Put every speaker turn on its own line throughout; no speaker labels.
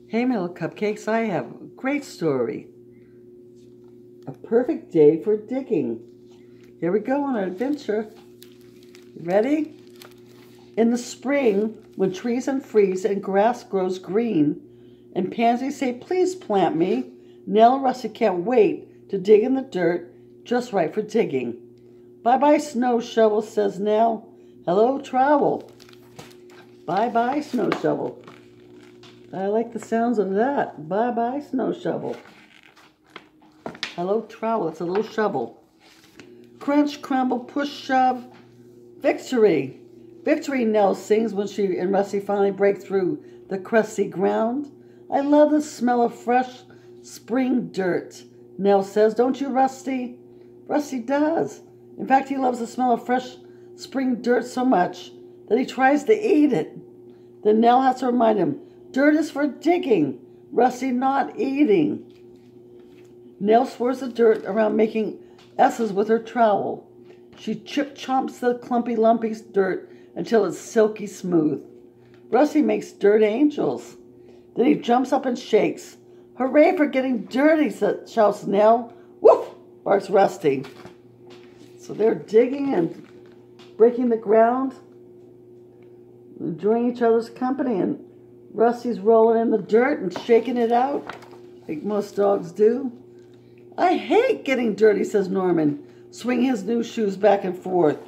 Hey, my little cupcakes, I have a great story. A perfect day for digging. Here we go on an adventure. Ready? In the spring, when trees unfreeze and grass grows green, and pansies say, please plant me, Nell and Rusty can't wait to dig in the dirt, just right for digging. Bye-bye, snow shovel, says Nell. Hello, trowel. Bye-bye, snow shovel. I like the sounds of that. Bye-bye, snow shovel. Hello, trowel. It's a little shovel. Crunch, crumble, push, shove. Victory. Victory, Nell sings when she and Rusty finally break through the crusty ground. I love the smell of fresh spring dirt, Nell says. Don't you, Rusty? Rusty does. In fact, he loves the smell of fresh spring dirt so much that he tries to eat it. Then Nell has to remind him, dirt is for digging, Rusty, not eating. Nell swirls the dirt around, making S's with her trowel. She chomps the clumpy, lumpy dirt until it's silky smooth. Rusty makes dirt angels. Then he jumps up and shakes. Hooray for getting dirty, shouts Nell. Woof, barks Rusty. So they're digging and breaking the ground, enjoying each other's company, and Rusty's rolling in the dirt and shaking it out, like most dogs do. I hate getting dirty, says Norman, swinging his new shoes back and forth.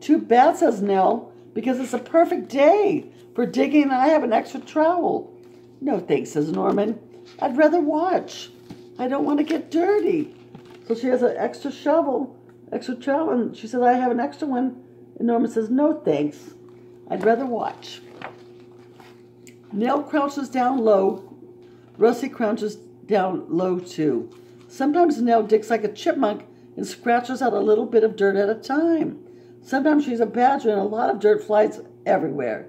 Too bad, says Nell, because it's a perfect day for digging and I have an extra trowel. No thanks, says Norman. I'd rather watch. I don't want to get dirty. So she has an extra shovel, extra trowel, and she says, I have an extra one. And Norman says, no thanks. I'd rather watch. Nell crouches down low. Rusty crouches down low too. Sometimes Nell digs like a chipmunk and scratches out a little bit of dirt at a time. Sometimes she's a badger and a lot of dirt flies everywhere.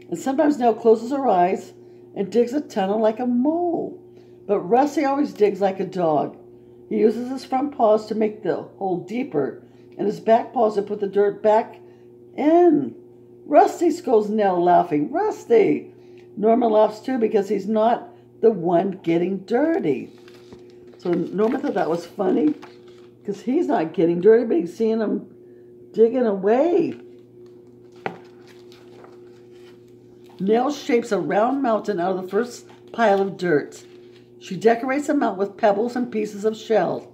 And sometimes Nell closes her eyes and digs a tunnel like a mole. But Rusty always digs like a dog. He uses his front paws to make the hole deeper and his back paws to put the dirt back in. Rusty, scolds Nell, laughing. Rusty! Norman laughs too because he's not the one getting dirty. So Norman thought that was funny because he's not getting dirty, but he's seeing him digging away. Nell shapes a round mountain out of the first pile of dirt. She decorates the mountain with pebbles and pieces of shell.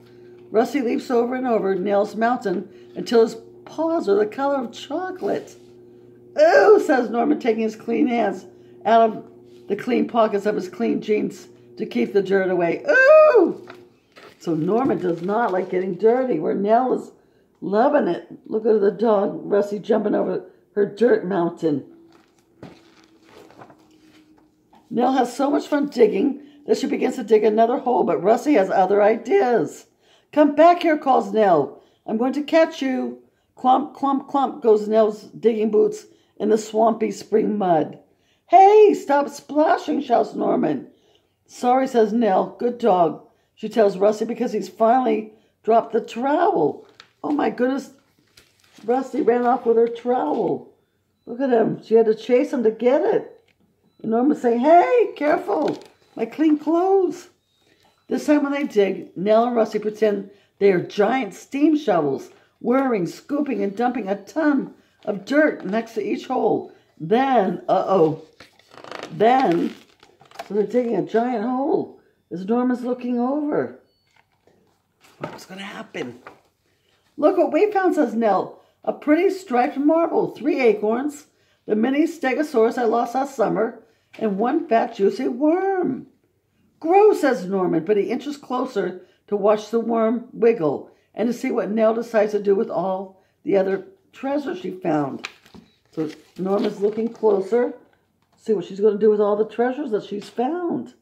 Rusty leaps over and over Nell's mountain until his paws are the color of chocolate. Ooh, says Norman, taking his clean hands out of the clean pockets of his clean jeans to keep the dirt away. Ooh! So Norman does not like getting dirty, where Nell is loving it. Look at the dog, Rusty, jumping over her dirt mountain. Nell has so much fun digging that she begins to dig another hole, but Rusty has other ideas. Come back here, calls Nell. I'm going to catch you. Clump, clump, clump goes Nell's digging boots in the swampy spring mud. Hey, stop splashing, shouts Norman. Sorry, says Nell. Good dog, she tells Rusty, because he's finally dropped the trowel. Oh my goodness, Rusty ran off with her trowel. Look at him. She had to chase him to get it. And Norman's saying, hey, careful, my clean clothes. This time when they dig, Nell and Rusty pretend they are giant steam shovels, whirring, scooping, and dumping a ton of dirt next to each hole. Then, so they're digging a giant hole as Norman's looking over. What's going to happen? Look what we found, says Nell. A pretty striped marble, 3 acorns, the mini stegosaurus I lost last summer, and 1 fat, juicy worm. Gross, says Norman, but he inches closer to watch the worm wiggle and to see what Nell decides to do with all the other treasure she found. So Norma's looking closer, see what she's going to do with all the treasures that she's found.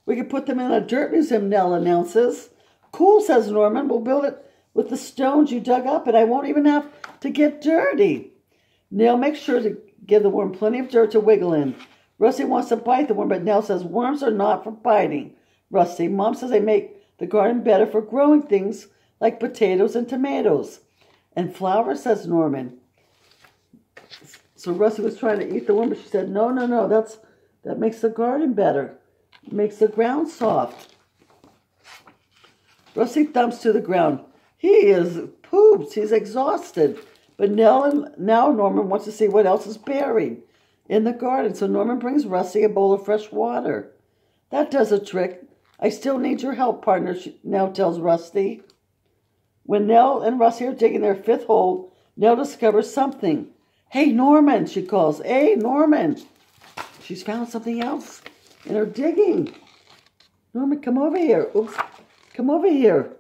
We could put them in a dirt museum, Nell announces. Cool, says Norman. We'll build it with the stones you dug up, and I won't even have to get dirty. Nell makes sure to give the worm plenty of dirt to wiggle in. Rusty wants to bite the worm, but Nell says worms are not for biting. Rusty, Mom says they make the garden better for growing things like potatoes and tomatoes. And flour, says Norman. So Rusty was trying to eat the worm, but she said, no, no, no, that makes the garden better. It makes the ground soft. Rusty thumps to the ground. He is pooped. He's exhausted. But now Norman wants to see what else is buried in the garden. So Norman brings Rusty a bowl of fresh water. That does a trick. I still need your help, partner, Nell tells Rusty. When Nell and Rusty are digging their fifth hole, Nell discovers something. Hey, Norman, she calls. Hey, Norman. She's found something else in her digging. Norman, come over here. Oops. Come over here.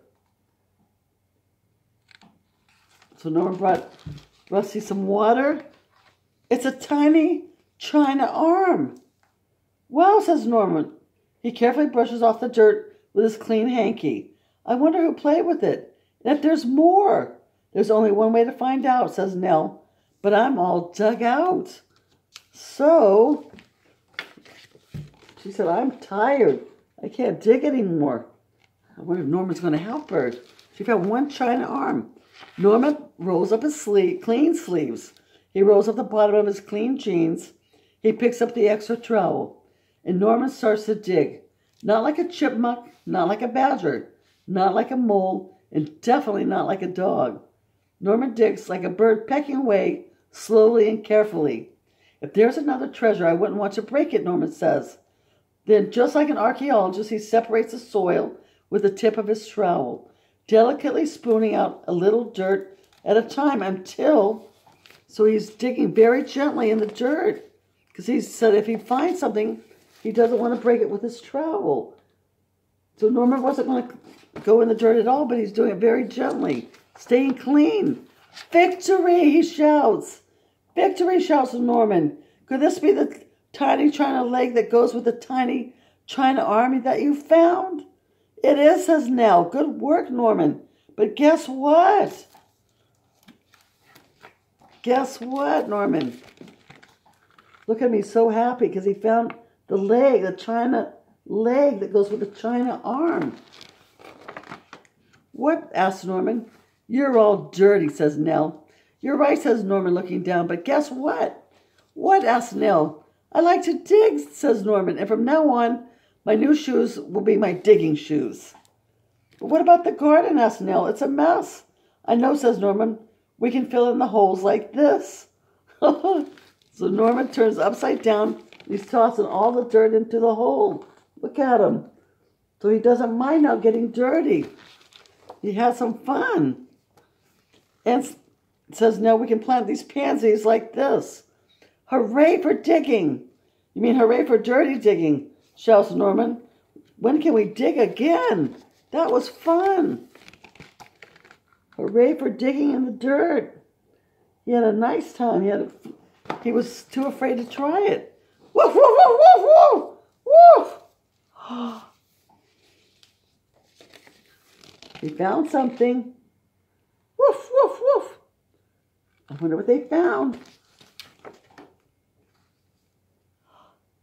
So Norman brought Rusty some water. It's a tiny china arm. Wow, says Norman. He carefully brushes off the dirt with his clean hanky. I wonder who played with it. And if there's more. There's only one way to find out, says Nell. But I'm all dug out. So, she said, I'm tired. I can't dig anymore. I wonder if Norman's going to help her. She found one china arm. Norman rolls up his clean sleeves. He rolls up the bottom of his clean jeans. He picks up the extra trowel. And Norman starts to dig. Not like a chipmunk, not like a badger, not like a mole, and definitely not like a dog. Norman digs like a bird pecking away, slowly and carefully. If there's another treasure, I wouldn't want to break it, Norman says. Then, just like an archaeologist, he separates the soil with the tip of his trowel, delicately spooning out a little dirt at a time so he's digging very gently in the dirt. Because he said if he finds something, he doesn't want to break it with his trowel. So Norman wasn't going to go in the dirt at all, but he's doing it very gently, staying clean. Victory, he shouts. Victory, shouts Norman. Could this be the tiny china leg that goes with the tiny china arm that you found? It is, says Nell. Good work, Norman. But guess what? Guess what, Norman? Look at me, so happy because he found the leg, the china leg that goes with the china arm. What? Asked Norman. You're all dirty, says Nell. You're right, says Norman, looking down. But guess what? What? Asked Nell. I like to dig, says Norman. And from now on, my new shoes will be my digging shoes. But what about the garden? Asked Nell. It's a mess. I know, says Norman. We can fill in the holes like this. So Norman turns upside down. He's tossing all the dirt into the hole. Look at him. So he doesn't mind now getting dirty. He has some fun. And says, now we can plant these pansies like this. Hooray for digging. You mean hooray for dirty digging, shouts Norman. When can we dig again? That was fun. Hooray for digging in the dirt. He had a nice time. He was too afraid to try it. Woof, woof, woof, woof, woof, woof. He found something. Woof, woof, woof. I wonder what they found.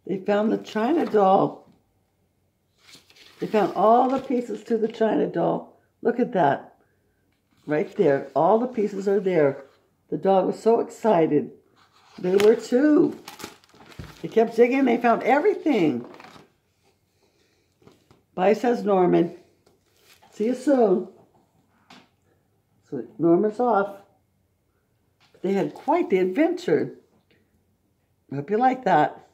They found the China doll. They found all the pieces to the China doll. Look at that. Right there. All the pieces are there. The dog was so excited. They were too. They kept digging. They found everything. Bye, says Norman. See you soon. So Norman's off. They had quite the adventure. I hope you like that.